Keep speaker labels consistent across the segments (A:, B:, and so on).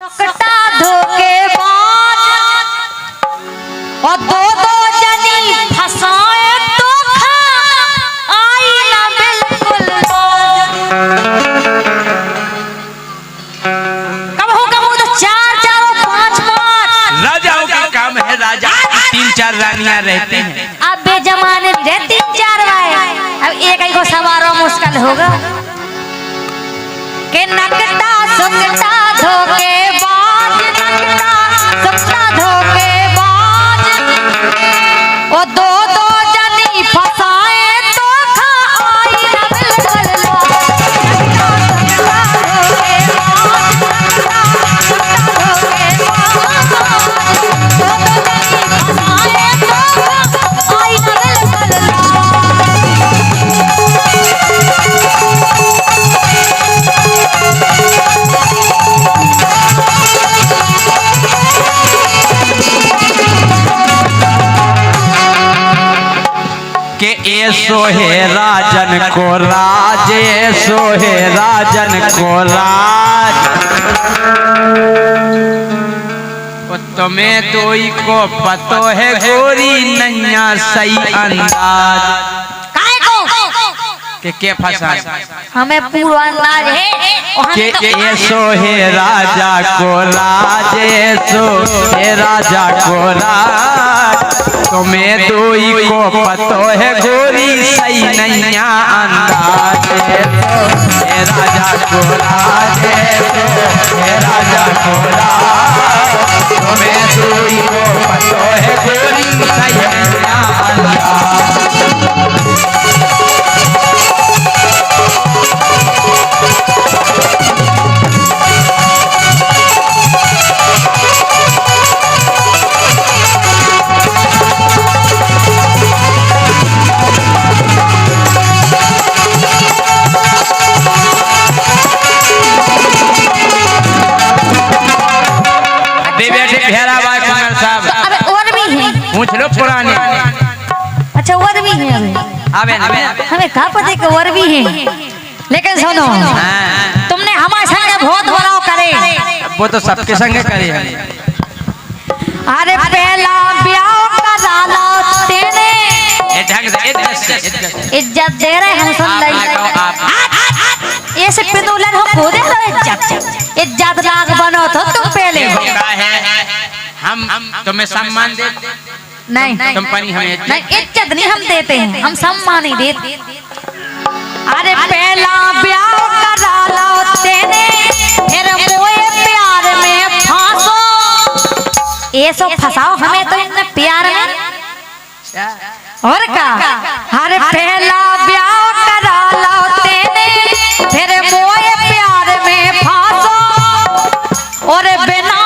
A: सकता धोखेबाज और दो जनी फसाए तो आई ना बिल्कुल कब हो तो चार पांच
B: राजाओं का काम है। राजा तीन चार रानियां रहते हैं।
A: अब बेजमाने रहती चार भाई, अब एक ही को सवारों मुश्किल होगा के नकटा सुकटा धोखेबाज, नकटा सुकटा धोखेबाज ओ दो जनी फसाए तो आई ना बिल्कुल नकटा सुकटा धोखेबाज, नकटा सुकटा धोखेबाज दो जनी फसाए तो आई ना बिल्कुल
B: के ऐसो है राजन को राज, ऐसो है राजन को राज। तुम्हें तो ही को पतो है गोरी नैया सही अंदाज के फंसा
A: हमें पूरा अंदाज है
B: के ऐसो है राजा को राज, ऐसो है राजा को राज। तुम्हें दो ही को पतो है गोरी सही नैया अंदाज। है राजा को राज, है राजा को राज। तुम्हें दो ही को पतो है गोरी सही नैया अंदाज। पूछ लो पुराने।
A: अच्छा और भी है हमें कहा पता कि और भी है, लेकिन सुनो तुमने हमारे संग बहुत बुराव करे।
B: वो तो सबके संग करे है।
A: अरे पहला ब्याह करा लो तेरे इज्जत दे रहे हम सुन रही ऐसे पिंदुलन हो खोदे तो इज्जत लाग बनो तो तुम पहले
B: हम तुम्हें सम्मान दे
A: नहीं
B: कंपनी हमें
A: नहीं इज्जत नहीं हम देते हैं, हम सम्मान ही देते। अरे पहला ब्याह करा लो तेरे फिर मोए प्यार में फांसो, ये सब फंसाओ हमें तो इतने प्यार में और का। अरे पहला ब्याह करा लो तेरे फिर मोए प्यार में फांसो और बिना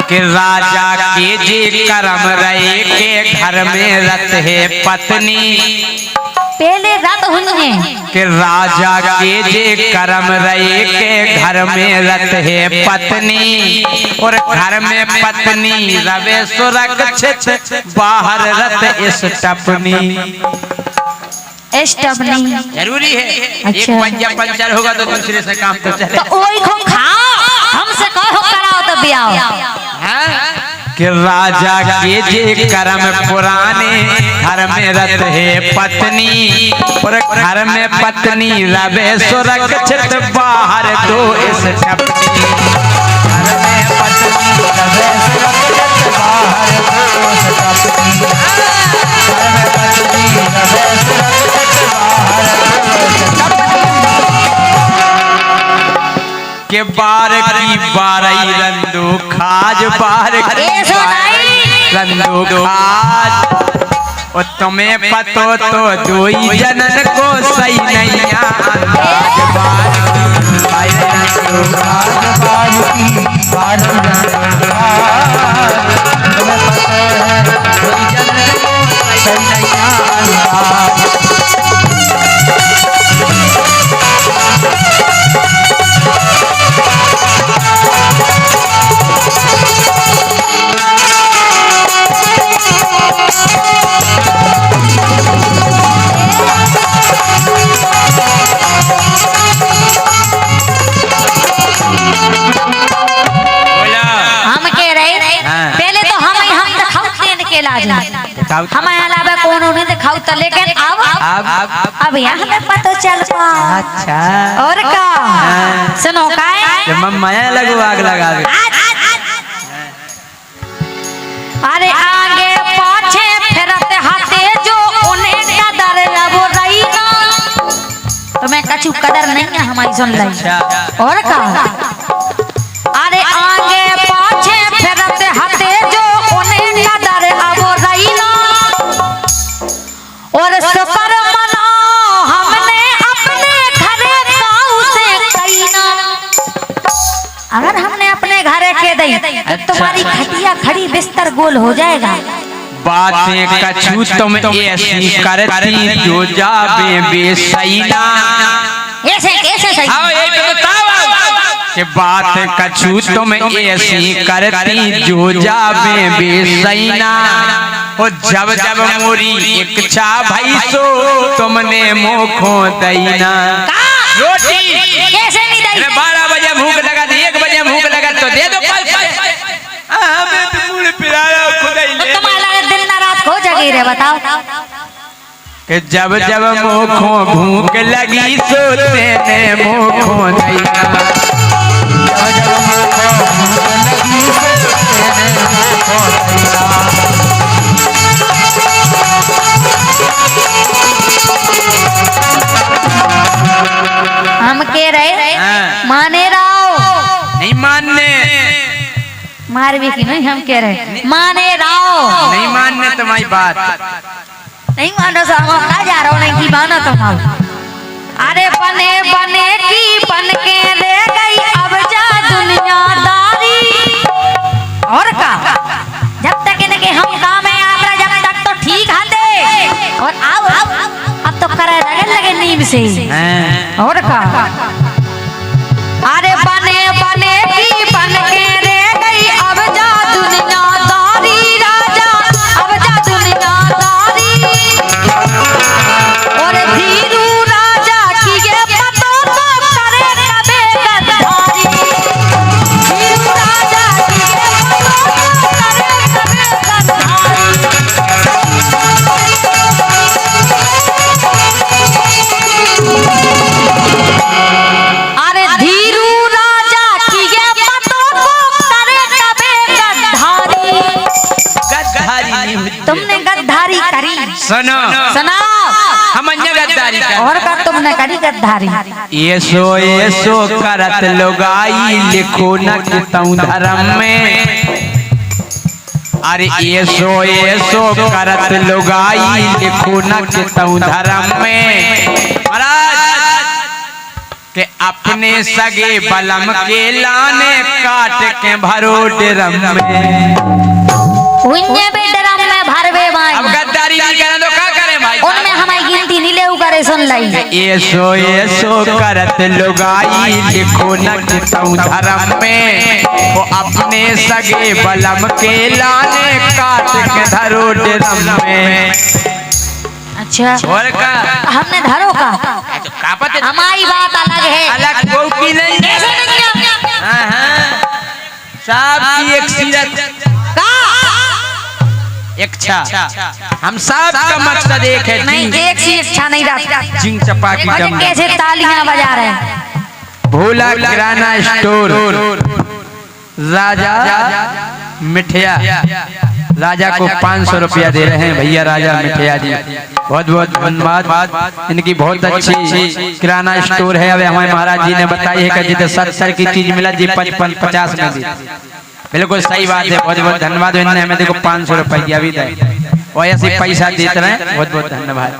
A: कि
B: राजा के जे कर्म रहे के घर में रत है पत्नी।
A: पहले रत हुई है
B: कि राजा के जे कर्म रहे के घर में रत है पत्नी और घर में पत्नी रवे सुरक्षित बाहर रत इस टपनी।
A: स्टपनी
B: जरूरी है।
A: अच्छा।
B: एक पंजा पंचर होगा तो दूसरे से काम तो चले।
A: तो ओई को खाओ हमसे कहो कराओ तो ब्याह।
B: कि राजा के जे कर्म पुराने घर में रत है पत्नी और घर में पत्नी रवे सुरक्षित बाहर दो इस टपनी। घर में पत्नी रवे सुरक्षित बाहर दो इस टपनी। घर में पत्नी रवे सुरक्षित बाहर दो इस टपनी। के बार की बारही रंदू खाज बार की रंदू खाज ओ तुम्हें पतो तो दुई जनन को सही नहीं अंदाज बार की रंदू खाज बार की बारही रंदू खाज तुम्हें पतो है दुई जनन को सही नहीं अंदाज।
A: हम अलावा कौन उन्हें दिखाऊ तो लेकिन अब यहाँ पे पता चल पा।
B: अच्छा
A: और का सुनो का
B: माया लगू आग लगा दे।
A: अरे आगे पाछे फिरते हाथे जो उन्हें कदर वो रही ना तुम्हें कछु कदर नहीं है हमारी सुन लाई। और का अरे आगे पाछे फिरते हाथे जो उन्हें कदर वो रही ना और सफर मना हमने अपने घरे गाँव से कही ना। अगर हमने अपने घरे के दी तो तुम्हारी खटिया खड़ी बिस्तर गोल हो जाएगा।
B: बातें कछु तुम ऐसी करती जो जावे बेसैना।
A: ऐसे कैसे सही
B: कि बात कछु तुम ऐसी करती जो जावे बेसैना। और जब जब मोरी इच्छा भई सो तुमने मोखो दैना। रोटी
A: कैसे नहीं दी
B: 12 बजे भूख लगा 1 बजे भूख लगा तो दे दो पल हमें तो मुड़ पिराया खुदा ही ले।
A: तुम्हारा दिन ना रात हो जगी रे बताओ
B: कि जब जब मोखो भूख लगी सो तेने मोखो दैना। जब जब मोखो भूख लगी सो तेने मोखो दैना।
A: हम कह रहे माने राव
B: नहीं मानने
A: मार भी की नहीं हम कह रहे माने राव
B: नहीं मानने तुम्हारी बात
A: नहीं मानो सो हम कहा जा रहा हूँ नहीं की मानो तुम। अरे बने बने की बन के रह गई अब जा दुनियादारी। और का जब तक इनके हम काम में आप रहे जब तक तो ठीक आते और आओ अब तो करे लगे नीम से। और का अरे बने बने की बन के रह गई अब जा दुनियादारी राजा अब जा दुनियादारी। और धीरू राजा की ये पतो तो करे कबे गद्दारी। धीरू राजा की ये पतो तो करे कबे गद्दारी। अरे धीरू राजा की ये पतो तो करे कबे गद्दारी। तुमने गद्दारी करी
B: सुनो
A: सुना
B: हम गद्दारी कर
A: और का तुमने करी गद्दारी।
B: ऐसो करत लोगाई लिखो न कितऊ धर्म में। अरे ऐसो करत लोगाई लिखो न कितऊ धर्म में। महाराज के अपने सगे बलम के लाने काट के भरो ड्रम में।
A: उन्हें भी ड्रम में भरवे भाई।
B: अब गद्दारी नहीं करे तो क्या करे भाई।
A: उनमें हमारी गिनती नहीं ले करे सुन लाई।
B: ऐसो करत लोगाई लिखो न कितऊ धर्म में। वो अपने सगे बलम के लाने काट के धरो ड्रम में।
A: अच्छा
B: और का
A: हमने धरो का हमारी बात अलग है।
B: अलग वो की नहीं सब की एक सीरत इच्छा हम सब का मकसद एक है।
A: नहीं एक सी इच्छा नहीं रखता।
B: जिंग चपा की
A: मुझे कैसे तालियां बजा रहे हैं।
B: भोला किराना स्टोर राजा मिठिया राजा को 500 रुपया दे रहे हैं भैया राजा मिठैया जी। बहुत बहुत धन्यवाद। इनकी बहुत अच्छी किराना स्टोर है। अब हमारे महाराज जी ने बताई है कि जितने 70 की चीज मिला जी 55-50 में दी। बिल्कुल सही बात है। बहुत बहुत धन्यवाद। इन्होंने हमें देखो 500 रुपया भी दिया और ऐसे पैसा देते रहे। बहुत बहुत धन्यवाद।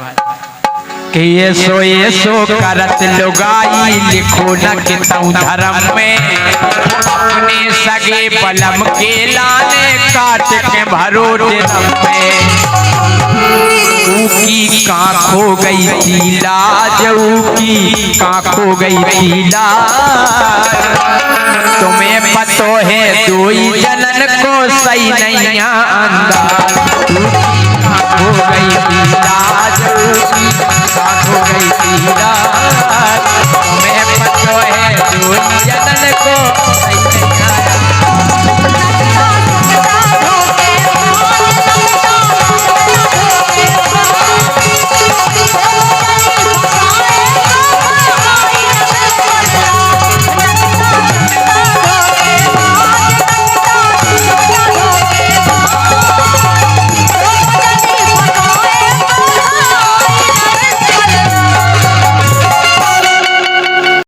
B: कि ये सो करत लुगाई लिखो न कितऊ धर्म में अपने सगे बलम के लाने काट के भरो दिलम में। की कांख हो गई थी लाज, की कांख हो गई थी लाज। तुम्हें पतो है दोई जनन को सही नहीं अंदाज। कांख हो गई थी लाज।